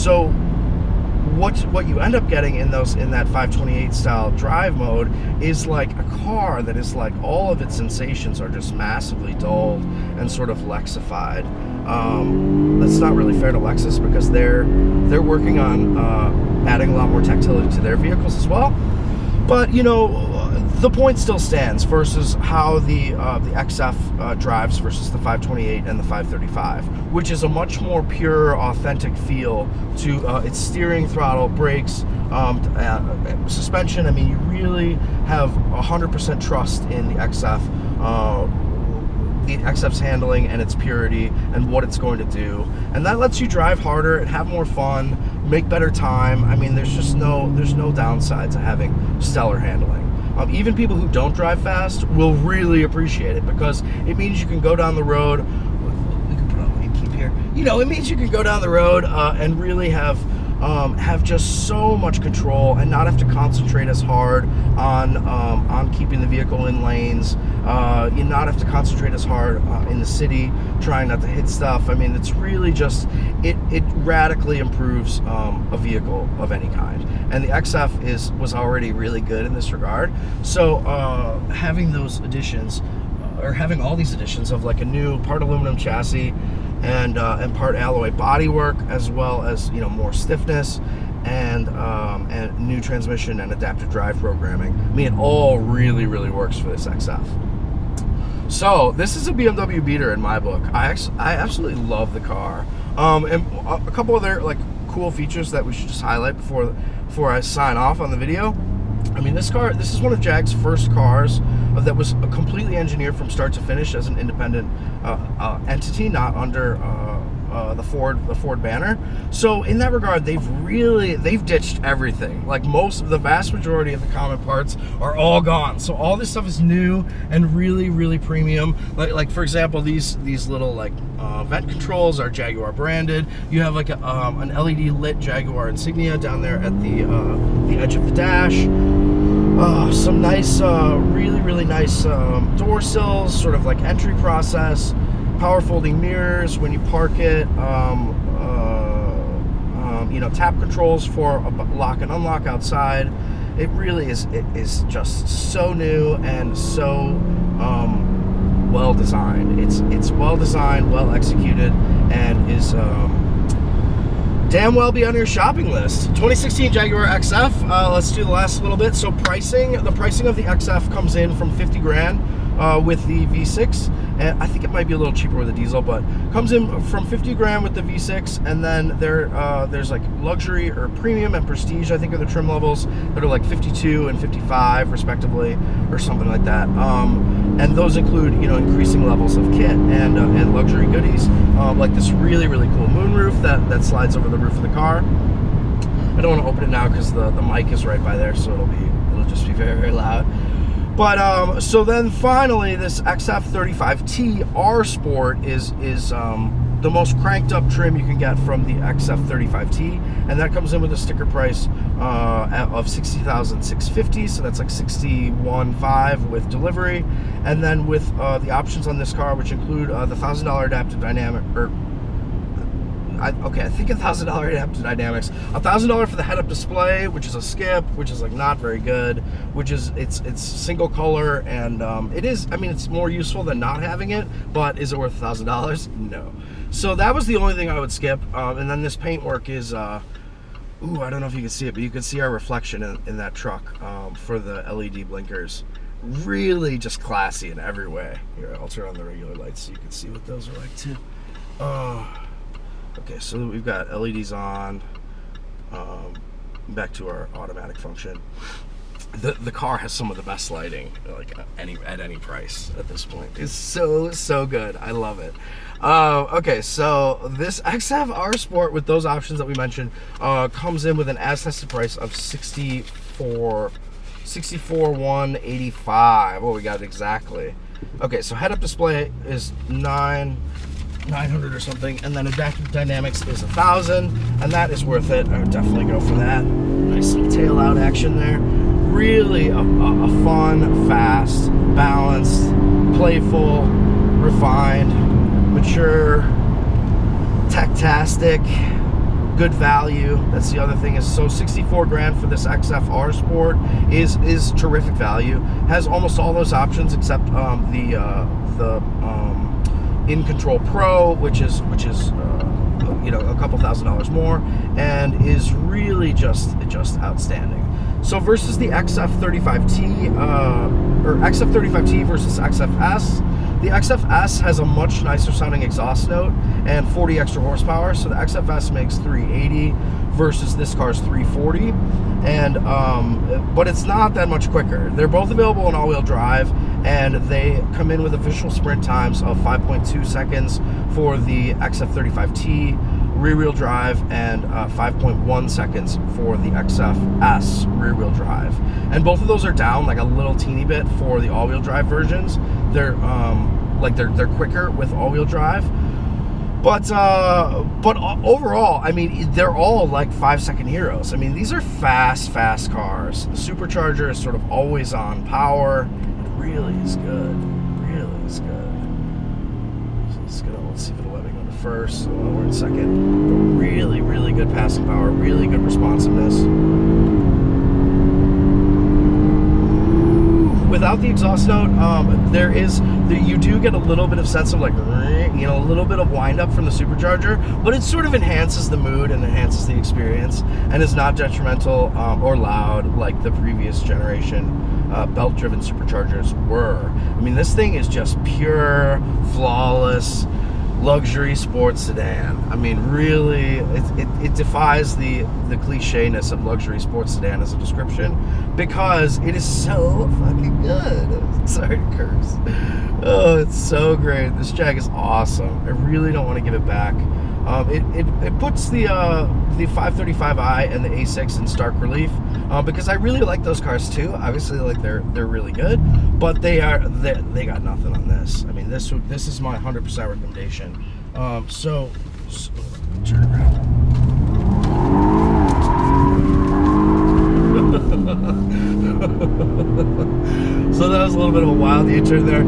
So what you end up getting in that 528 style drive mode is like a car that is like all of its sensations are just massively dulled and sort of Lexified. That's not really fair to Lexus because they're working on adding a lot more tactility to their vehicles as well. But you know, the point still stands versus how the XF drives versus the 528 and the 535, which is a much more pure, authentic feel to its steering, throttle, brakes, suspension. I mean, you really have 100% trust in the XF. The XF's handling and its purity and what it's going to do, and that lets you drive harder and have more fun, make better time. I mean, there's no downside to having stellar handling. Even people who don't drive fast will really appreciate it because it means you can go down the road. We can put on keep here. You know, it means you can go down the road and really have just so much control and not have to concentrate as hard on keeping the vehicle in lanes. You not have to concentrate as hard in the city trying not to hit stuff. I mean, it's really just it radically improves a vehicle of any kind, and the XF was already really good in this regard. So having those additions, or having all these additions of like a new part aluminum chassis and part alloy bodywork, as well as, you know, more stiffness and new transmission and adaptive drive programming. I mean, it all really works for this XF. So this is a BMW beater in my book. I absolutely love the car. And a couple other like cool features that we should just highlight before I sign off on the video. I mean, this is one of JAG's first cars that was completely engineered from start to finish as an independent entity, not under the Ford banner. So in that regard, they've ditched everything. Like the vast majority of the common parts are all gone. So all this stuff is new and really premium. Like for example, these little like vent controls are Jaguar branded. You have like an LED lit Jaguar insignia down there at the edge of the dash. Some nice, really nice door sills, sort of like entry process. Power folding mirrors when you park it. You know, tap controls for a lock and unlock outside. It really is. It is just so new and so well designed. It's well designed, well executed, and is damn well be on your shopping list. 2016 Jaguar XF. Let's do the last little bit. So pricing. The pricing of the XF comes in from 50 grand with the V6, and I think it might be a little cheaper with the diesel, but comes in from 50 grand with the V6, and then there's like luxury or premium and prestige, I think, are the trim levels that are like 52 and 55 respectively, or something like that. And those include, you know, increasing levels of kit and luxury goodies, like this really cool moonroof that slides over the roof of the car. I don't want to open it now because the mic is right by there, so it'll just be very loud. But so then finally, this XF35T R Sport is the most cranked up trim you can get from the XF35T, and that comes in with a sticker price of $60,650, so that's like $61,500 with delivery, and then with the options on this car, which include the $1,000 adaptive dynamic, or I think $1,000 adaptive dynamics, $1,000 for the head-up display, which is a skip, which is like not very good, which is it's single color, and it is, I mean, it's more useful than not having it, but is it worth $1,000? No. So that was the only thing I would skip. And then this paintwork is ooh, I don't know if you can see it, but you can see our reflection in that truck for the LED blinkers. Really just classy in every way. Here, I'll turn on the regular lights so you can see what those are like too. Okay, so we've got LEDs on. Back to our automatic function. The car has some of the best lighting, like at any price at this point. It's so good. I love it. Okay, so this XF R Sport with those options that we mentioned comes in with an as-tested price of $64,185. What we got exactly? Okay, so head-up display is $900 or something, and then adaptive dynamics is $1,000, and that is worth it. I would definitely go for that. Nice little tail out action there. Really a fun, fast, balanced, playful, refined, mature, tech-tastic, good value. That's the other thing, is so 64 grand for this XFR Sport is terrific value. Has almost all those options except the In Control Pro, which is you know, a couple $1,000s more, and is really just outstanding. So versus the XF35T, or XF35T versus XFS, the XFS has a much nicer sounding exhaust note and 40 extra horsepower. So the XFS makes 380 versus this car's 340, and but it's not that much quicker. They're both available in all-wheel drive, and they come in with official sprint times of 5.2 seconds for the XF35T rear-wheel drive and 5.1 seconds for the XFS rear-wheel drive. And both of those are down like a little teeny bit for the all-wheel drive versions. They're they're quicker with all-wheel drive. But overall, I mean, they're all like 5-second heroes. I mean, these are fast cars. The supercharger is sort of always on power. It really is good. Really is good. Let's see if it'll let me go to first. So we're in second. But really good passing power. Really good responsiveness. Without the exhaust note, you do get a little bit of sense of like, you know, a little bit of wind up from the supercharger, but it sort of enhances the mood and enhances the experience, and is not detrimental or loud like the previous generation belt-driven superchargers were. I mean, this thing is just pure, flawless luxury sports sedan. I mean, really, it defies the cliche-ness of luxury sports sedan as a description, because it is so fucking good. Sorry to curse. Oh, it's so great. This Jag is awesome. I really don't want to give it back. It puts the 535i and the A6 in stark relief, because I really like those cars too. Obviously, like they're really good, but they got nothing on this. I mean, this is my 100% recommendation. So turn around. So that was a little bit of a wild U-turn there,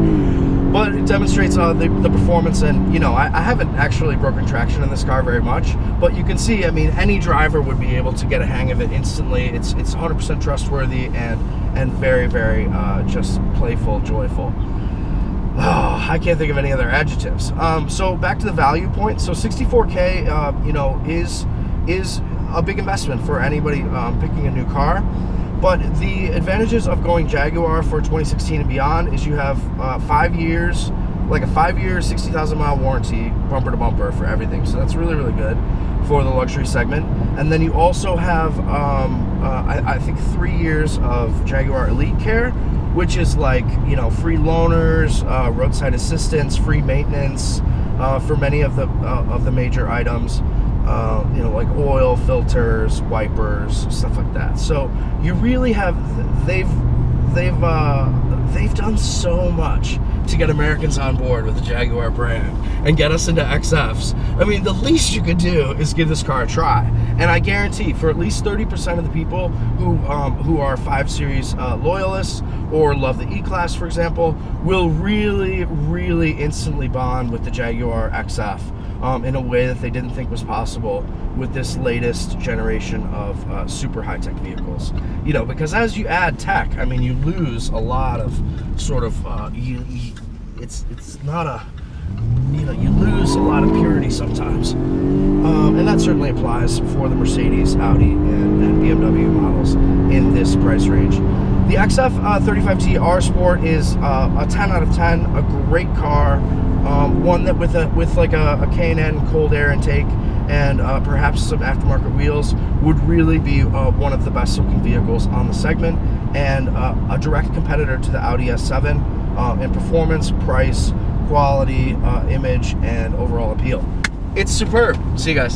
but it demonstrates the performance. And you know, I haven't actually broken traction in this car very much, but you can see, I mean, any driver would be able to get a hang of it instantly. It's 100% trustworthy and very just playful, joyful. Oh, I can't think of any other adjectives. So back to the value point. So 64K, you know, is a big investment for anybody picking a new car. But the advantages of going Jaguar for 2016 and beyond is you have 5 years, like a 5-year, 60,000 mile warranty, bumper to bumper for everything. So that's really good for the luxury segment. And then you also have, I think, 3 years of Jaguar Elite Care, which is like, you know, free loaners, roadside assistance, free maintenance for many of the major items. You know, like oil, filters, wipers, stuff like that. So you really have, they've done so much to get Americans on board with the Jaguar brand and get us into XFs. I mean, the least you could do is give this car a try. And I guarantee for at least 30% of the people who are 5 Series loyalists or love the E-Class, for example, will really instantly bond with the Jaguar XF. In a way that they didn't think was possible with this latest generation of super high-tech vehicles. You know, because as you add tech, I mean, you lose a lot of sort of, it's not a, you know, you lose a lot of purity sometimes. And that certainly applies for the Mercedes, Audi, and BMW models in this price range. The XF35T R Sport is a 10 out of 10, a great car. One that with like a K&N cold air intake and perhaps some aftermarket wheels would really be one of the best looking vehicles on the segment, and a direct competitor to the Audi S7 in performance, price, quality, image, and overall appeal. It's superb. See you guys.